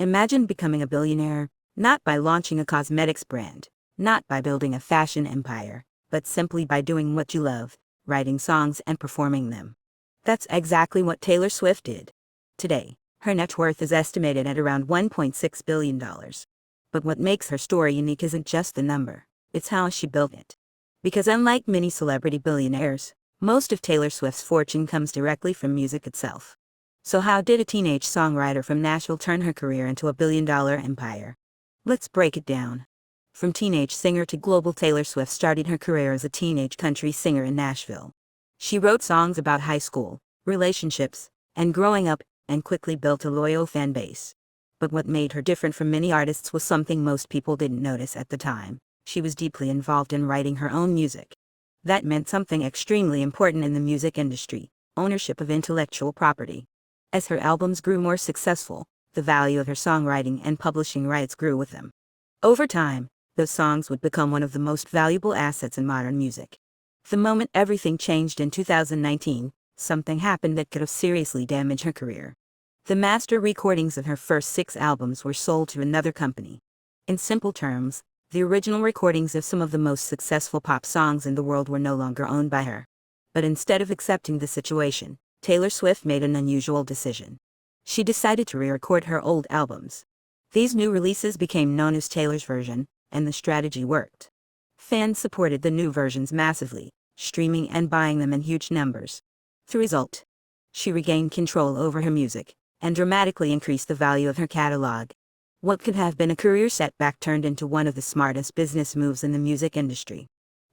Imagine becoming a billionaire, not by launching a cosmetics brand, not by building a fashion empire, but simply by doing what you love, writing songs and performing them. That's exactly what Taylor Swift did. Today, her net worth is estimated at around $1.6 billion. But what makes her story unique isn't just the number, it's how she built it. Because unlike many celebrity billionaires, most of Taylor Swift's fortune comes directly from music itself. So how did a teenage songwriter from Nashville turn her career into a billion-dollar empire? Let's break it down. From teenage singer to global, Taylor Swift started her career as a teenage country singer in Nashville. She wrote songs about high school, relationships, and growing up, and quickly built a loyal fan base. But what made her different from many artists was something most people didn't notice at the time. She was deeply involved in writing her own music. That meant something extremely important in the music industry: ownership of intellectual property. As her albums grew more successful, the value of her songwriting and publishing rights grew with them. Over time, those songs would become one of the most valuable assets in modern music. The moment everything changed in 2019, something happened that could have seriously damaged her career. The master recordings of her first 6 albums were sold to another company. In simple terms, the original recordings of some of the most successful pop songs in the world were no longer owned by her. But instead of accepting the situation, Taylor Swift made an unusual decision. She decided to re-record her old albums. These new releases became known as Taylor's version, and the strategy worked. Fans supported the new versions massively, streaming and buying them in huge numbers. The result? She regained control over her music, and dramatically increased the value of her catalog. What could have been a career setback turned into one of the smartest business moves in the music industry.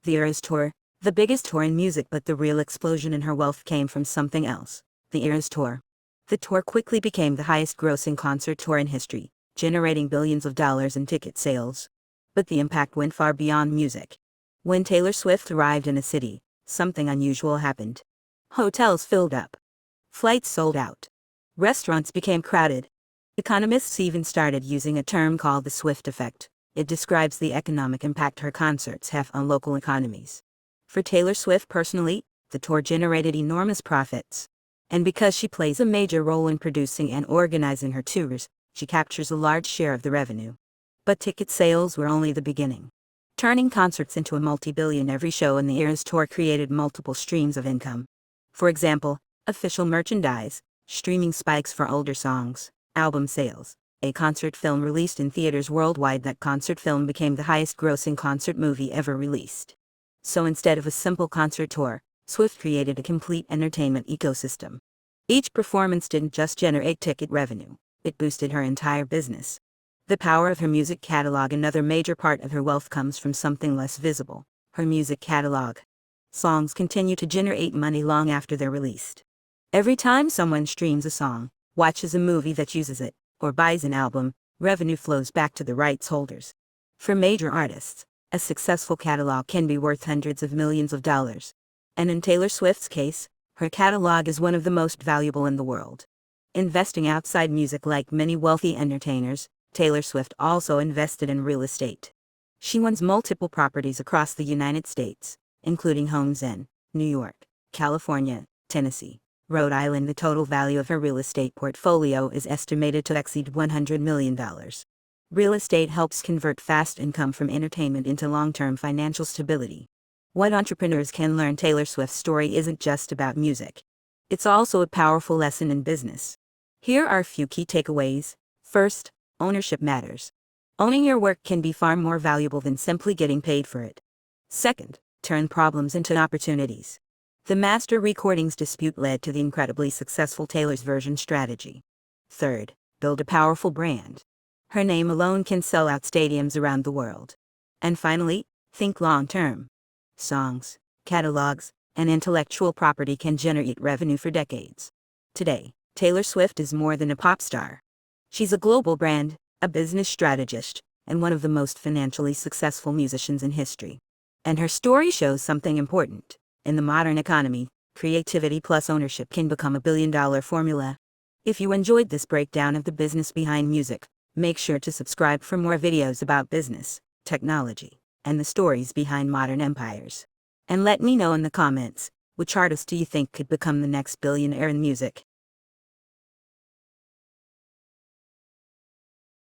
The Eras Tour, the biggest tour in music, but the real explosion in her wealth came from something else: the Eras Tour. The tour quickly became the highest-grossing concert tour in history, generating billions of dollars in ticket sales. But the impact went far beyond music. When Taylor Swift arrived in a city, something unusual happened. Hotels filled up. Flights sold out. Restaurants became crowded. Economists even started using a term called the Swift effect. It describes the economic impact her concerts have on local economies. For Taylor Swift personally, the tour generated enormous profits. And because she plays a major role in producing and organizing her tours, she captures a large share of the revenue. But ticket sales were only the beginning. Turning concerts into a multi-billion-every show in the Eras Tour created multiple streams of income. For example, official merchandise, streaming spikes for older songs, album sales, a concert film released in theaters worldwide. That concert film became the highest-grossing concert movie ever released. So instead of a simple concert tour, Swift created a complete entertainment ecosystem. Each performance didn't just generate ticket revenue, it boosted her entire business. The power of her music catalog. Another major part of her wealth comes from something less visible: her music catalog. Songs continue to generate money long after they're released. Every time someone streams a song, watches a movie that uses it, or buys an album, revenue flows back to the rights holders. For major artists, a successful catalog can be worth hundreds of millions of dollars. And in Taylor Swift's case, her catalog is one of the most valuable in the world. Investing outside music. Like many wealthy entertainers, Taylor Swift also invested in real estate. She owns multiple properties across the United States, including homes in New York, California, Tennessee, Rhode Island. The total value of her real estate portfolio is estimated to exceed $100 million. Real estate helps convert fast income from entertainment into long-term financial stability. What entrepreneurs can learn? Taylor Swift's story isn't just about music. It's also a powerful lesson in business. Here are a few key takeaways. First, ownership matters. Owning your work can be far more valuable than simply getting paid for it. Second, turn problems into opportunities. The master recordings dispute led to the incredibly successful Taylor's version strategy. Third, build a powerful brand. Her name alone can sell out stadiums around the world. And finally, think long-term. Songs, catalogs, and intellectual property can generate revenue for decades. Today, Taylor Swift is more than a pop star. She's a global brand, a business strategist, and one of the most financially successful musicians in history. And her story shows something important. In the modern economy, creativity plus ownership can become a billion-dollar formula. If you enjoyed this breakdown of the business behind music, make sure to subscribe for more videos about business, technology, and the stories behind modern empires. And let me know in the comments, which artist do you think could become the next billionaire in music?